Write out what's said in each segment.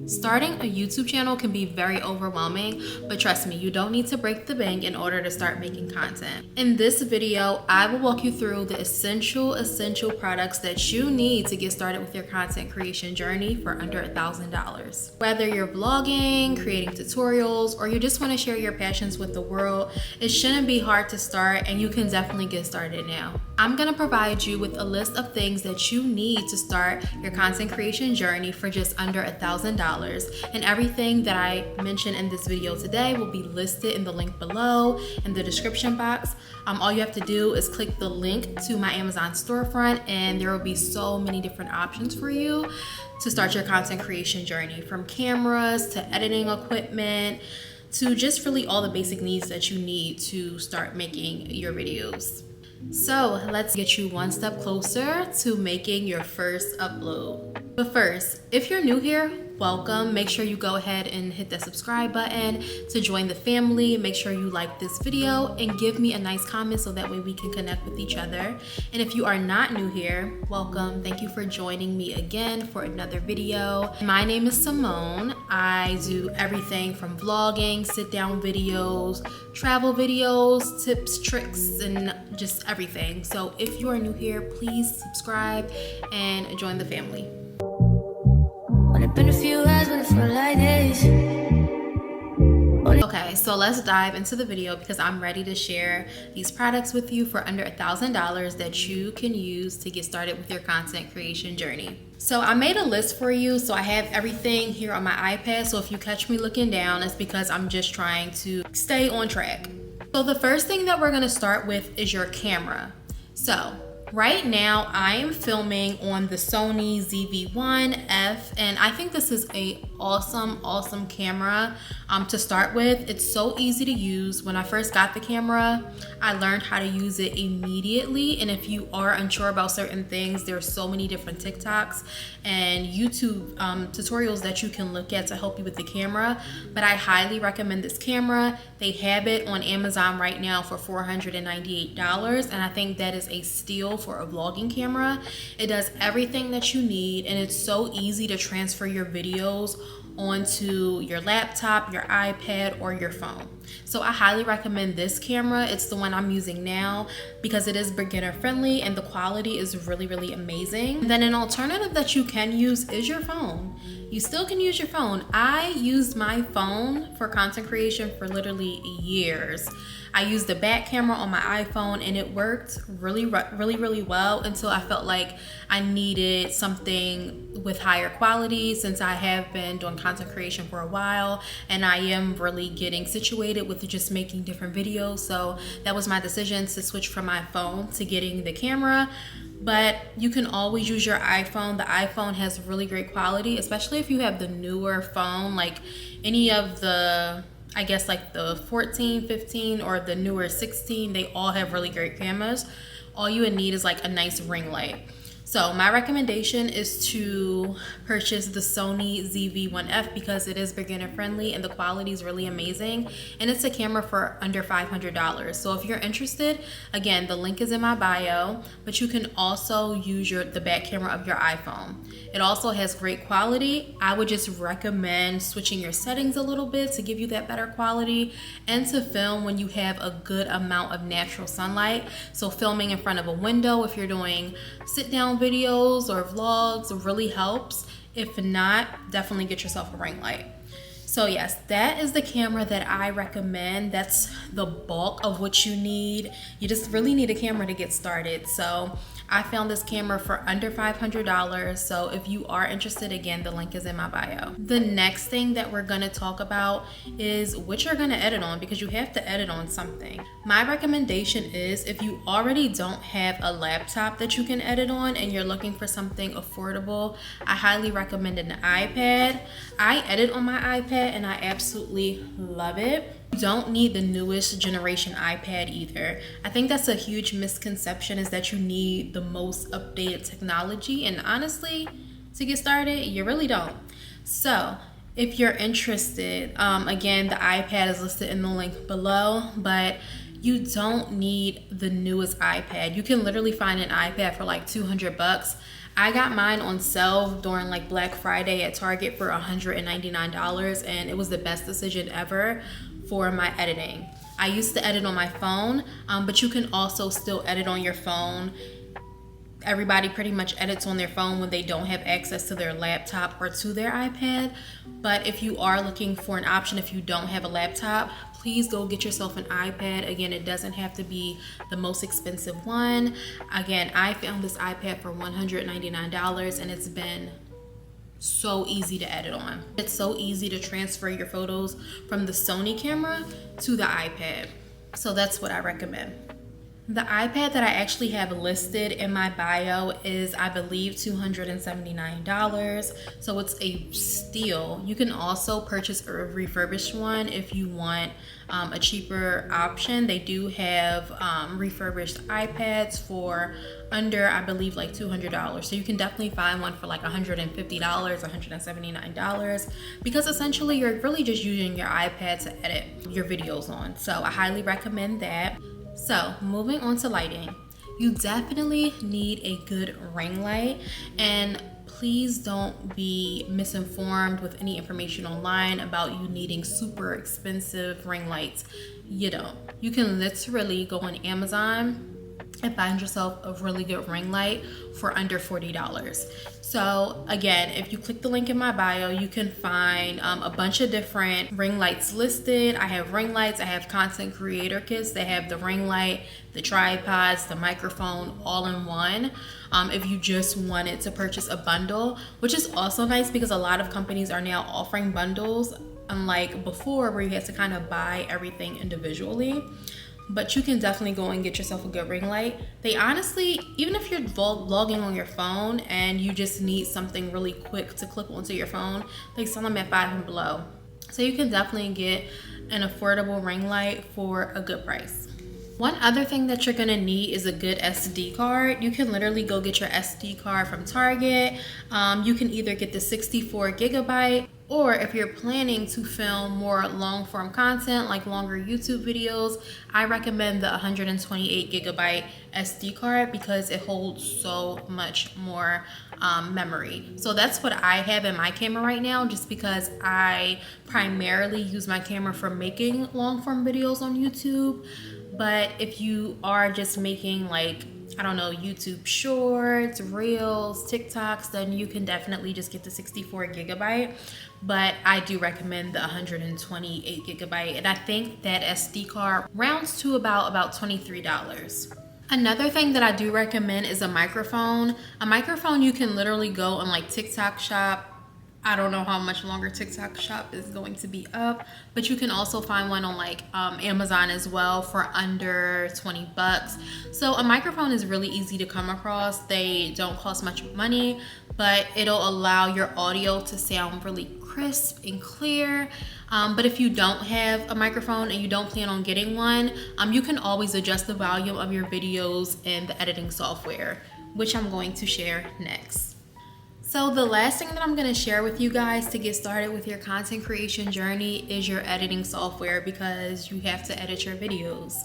Starting a YouTube channel can be very overwhelming, but trust me, you don't need to break the bank in order to start making content. In this video, I will walk you through the essential products that you need to get started with your content creation journey for under $1,000. Whether you're vlogging, creating tutorials, or you just want to share your passions with the world, it shouldn't be hard to start, and you can definitely get started now. I'm gonna provide you with a list of things that you need to start your content creation journey for just under $1,000. And everything that I mentioned in this video today will be listed in the link below in the description box. All you have to do is click the link to my Amazon storefront, and there will be so many different options for you to start your content creation journey, from cameras to editing equipment to just really all the basic needs that you need to start making your videos. So let's get you one step closer to making your first upload. But first, if you're new here, welcome. Make sure you go ahead and hit that subscribe button to join the family. Make sure you like this video and give me a nice comment so that way we can connect with each other. And if you are not new here, welcome. Thank you for joining me again for another video. My name is Simone. I do everything from vlogging, sit down videos, travel videos, tips, tricks, and just everything. So if you are new here, please subscribe and join the family. Okay, so let's dive into the video because I'm ready to share these products with you for under $1,000 that you can use to get started with your content creation journey. So I made a list for you, so I have everything here on my iPad. So if you catch me looking down, it's because I'm just trying to stay on track. So the first thing that we're gonna start with is your camera. So right now, I am filming on the Sony ZV-1F, and I think this is a awesome camera to start with. It's so easy to use. When I first got the camera, I learned how to use it immediately, and if you are unsure about certain things, there's so many different TikToks and YouTube tutorials that you can look at to help you with the camera, but I highly recommend this camera. They have it on Amazon right now for $498, and I think that is a steal for a vlogging camera. It does everything that you need, and it's so easy to transfer your videos onto your laptop, your iPad, or your phone. So I highly recommend this camera. It's the one I'm using now because it is beginner friendly and the quality is really amazing. And then an alternative that you can use is your phone. You still can use your phone. I used my phone for content creation for literally years. I used the back camera on my iPhone and it worked really well until I felt like I needed something with higher quality, since I have been doing content creation for a while and I am really getting situated with just making different videos. So that was my decision to switch from my phone to getting the camera. But you can always use your iPhone. The iPhone has really great quality, especially if you have the newer phone, like any of the, I guess like the 14, 15, or the newer 16, they all have really great cameras. All you would need is like a nice ring light. So my recommendation is to purchase the Sony ZV-1F because it is beginner friendly and the quality is really amazing, and it's a camera for under $500. So if you're interested, again, the link is in my bio, but you can also use the back camera of your iPhone. It also has great quality. I would just recommend switching your settings a little bit to give you that better quality and to film when you have a good amount of natural sunlight. So filming in front of a window, if you're doing sit down videos or vlogs, really helps. If not, definitely get yourself a ring light. So yes, that is the camera that I recommend. That's the bulk of what you need. You just really need a camera to get started. So I found this camera for under $500. So if you are interested, again, the link is in my bio. The next thing that we're gonna talk about is what you're gonna edit on, because you have to edit on something. My recommendation is, if you already don't have a laptop that you can edit on and you're looking for something affordable, I highly recommend an iPad. I edit on my iPad and I absolutely love it. You don't need the newest generation iPad either. I think that's a huge misconception, is that you need the most updated technology, and honestly, to get started, you really don't. So if you're interested, again, the iPad is listed in the link below, but you don't need the newest iPad. You can literally find an iPad for like $200. I got mine on sale during like Black Friday at Target for $199, and it was the best decision ever for my editing. I used to edit on my phone, but you can also still edit on your phone. Everybody pretty much edits on their phone when they don't have access to their laptop or to their iPad. But if you are looking for an option, if you don't have a laptop, please go get yourself an iPad. Again, it doesn't have to be the most expensive one. Again, I found this iPad for $199, and it's been so easy to edit on. It's so easy to transfer your photos from the Sony camera to the iPad. So that's what I recommend. The iPad that I actually have listed in my bio is, I believe, $279. So it's a steal. You can also purchase a refurbished one if you want a cheaper option. They do have refurbished iPads for under, I believe, like $200. So you can definitely find one for like $150, $179, because essentially you're really just using your iPad to edit your videos on. So I highly recommend that. So moving on to lighting, you definitely need a good ring light, and please don't be misinformed with any information online about you needing super expensive ring lights. You don't. You can literally go on Amazon and find yourself a really good ring light for under $40. So again, if you click the link in my bio, you can find a bunch of different ring lights listed. I have ring lights, I have content creator kits. They have the ring light, the tripods, the microphone, all in one. If you just wanted to purchase a bundle, which is also nice because a lot of companies are now offering bundles, unlike before where you had to kind of buy everything individually. But you can definitely go and get yourself a good ring light. They honestly, even if you're vlogging on your phone and you just need something really quick to clip onto your phone, they sell them at $5 and below. So you can definitely get an affordable ring light for a good price. One other thing that you're gonna need is a good SD card. You can literally go get your SD card from Target. You can either get the 64 gigabyte, or if you're planning to film more long form content like longer YouTube videos, I recommend the 128 gigabyte SD card because it holds so much more memory. So that's what I have in my camera right now, just because I primarily use my camera for making long form videos on YouTube. But if you are just making, like, I don't know, YouTube shorts, reels, TikToks, then you can definitely just get the 64 gigabyte. But I do recommend the 128 gigabyte. And I think that SD card rounds to about $23. Another thing that I do recommend is a microphone. A microphone you can literally go on like TikTok Shop. I don't know how much longer TikTok Shop is going to be up, but you can also find one on like Amazon as well for under 20 bucks. So a microphone is really easy to come across. They don't cost much money, but it'll allow your audio to sound really crisp and clear. But if you don't have a microphone and you don't plan on getting one, you can always adjust the volume of your videos in the editing software, which I'm going to share next. So the last thing that I'm going to share with you guys to get started with your content creation journey is your editing software, because you have to edit your videos.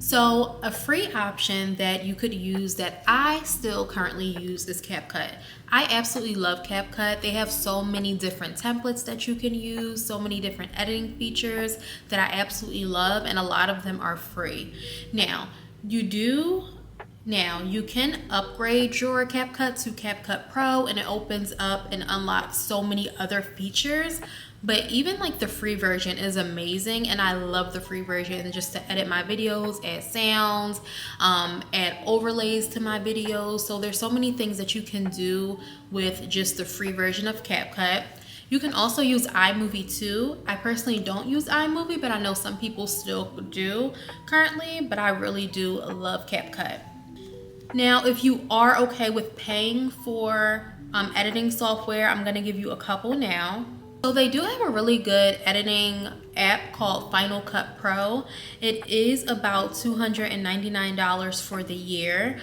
So a free option that you could use that I still currently use is CapCut. I absolutely love CapCut. They have so many different templates that you can use, so many different editing features that I absolutely love, and a lot of them are free. Now, you can upgrade your CapCut to CapCut Pro, and it opens up and unlocks so many other features. But even like the free version is amazing, and I love the free version just to edit my videos, add sounds, add overlays to my videos. So there's so many things that you can do with just the free version of CapCut. You can also use iMovie too. I personally don't use iMovie, but I know some people still do currently, but I really do love CapCut. Now, if you are okay with paying for editing software, I'm gonna give you a couple now. So they do have a really good editing app called Final Cut Pro. It is about $299 for the year.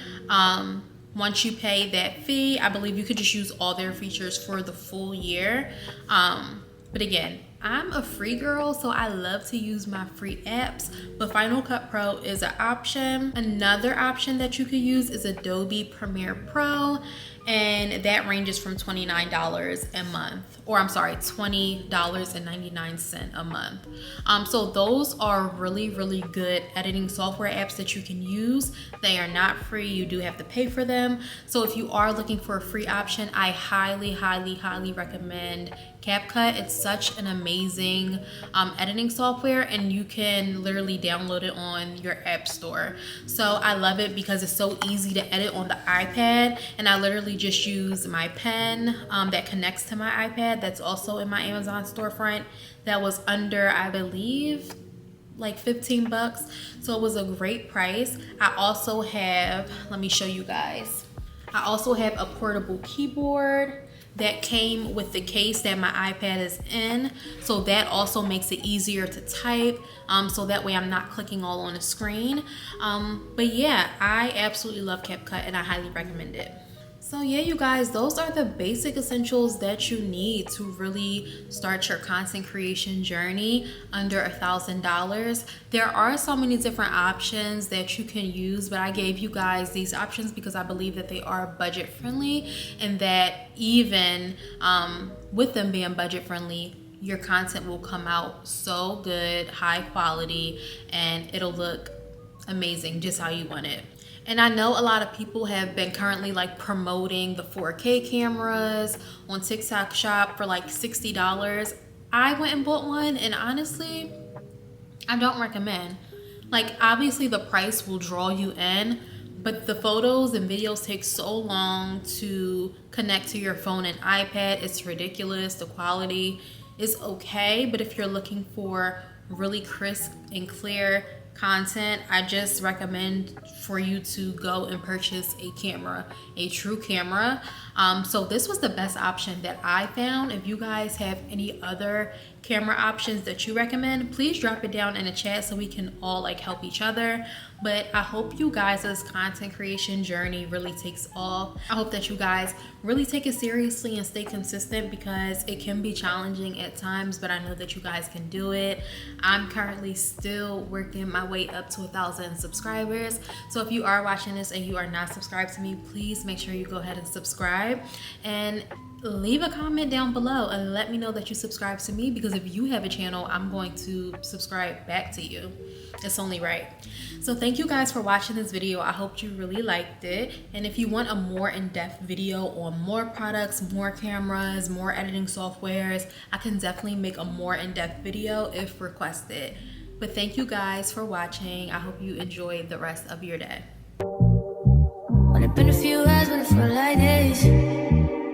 Once you pay that fee, I believe you could just use all their features for the full year. But again, I'm a free girl, so I love to use my free apps, but Final Cut Pro is an option. Another option that you could use is Adobe Premiere Pro. and that ranges from $29 a month, or I'm sorry, $20.99 a month. So those are really good editing software apps that you can use. They are not free, you do have to pay for them. So if you are looking for a free option, I highly recommend CapCut. It's such an amazing editing software, and you can literally download it on your app store. So I love it because it's so easy to edit on the iPad, and I literally just use my pen that connects to my iPad. That's also in my Amazon storefront. That was under, I believe, like 15 bucks. So it was a great price. I also have, let me show you guys. I also have a portable keyboard that came with the case that my iPad is in. So that also makes it easier to type. So that way I'm not clicking all on the screen. But yeah, I absolutely love CapCut and I highly recommend it. So yeah, you guys, those are the basic essentials that you need to really start your content creation journey under $1,000. There are so many different options that you can use, but I gave you guys these options because I believe that they are budget friendly, and that even with them being budget friendly, your content will come out so good, high quality, and it'll look amazing just how you want it. And I know a lot of people have been currently like promoting the 4K cameras on TikTok Shop for like $60. I went and bought one, and honestly, I don't recommend. Like, obviously the price will draw you in, but the photos and videos take so long to connect to your phone and iPad. It's ridiculous. The quality is okay, but if you're looking for really crisp and clear content, I just recommend for you to go and purchase a camera, a true camera. So this was the best option that I found. If you guys have any other camera options that you recommend, please drop it down in the chat so we can all like help each other. But I hope you guys' content creation journey really takes off. I hope that you guys really take it seriously and stay consistent, because it can be challenging at times, but I know that you guys can do it. I'm currently still working my way up to 1,000 subscribers. So if you are watching this and you are not subscribed to me, please make sure you go ahead and subscribe, and leave a comment down below and let me know that you subscribe to me, because if you have a channel, I'm going to subscribe back to you. It's only right. So thank you guys for watching this video. I hope you really liked it. And if you want a more in-depth video on more products, more cameras, more editing softwares, I can definitely make a more in-depth video if requested. But thank you guys for watching. I hope you enjoy the rest of your day. Only been a few hours, but it felt like days.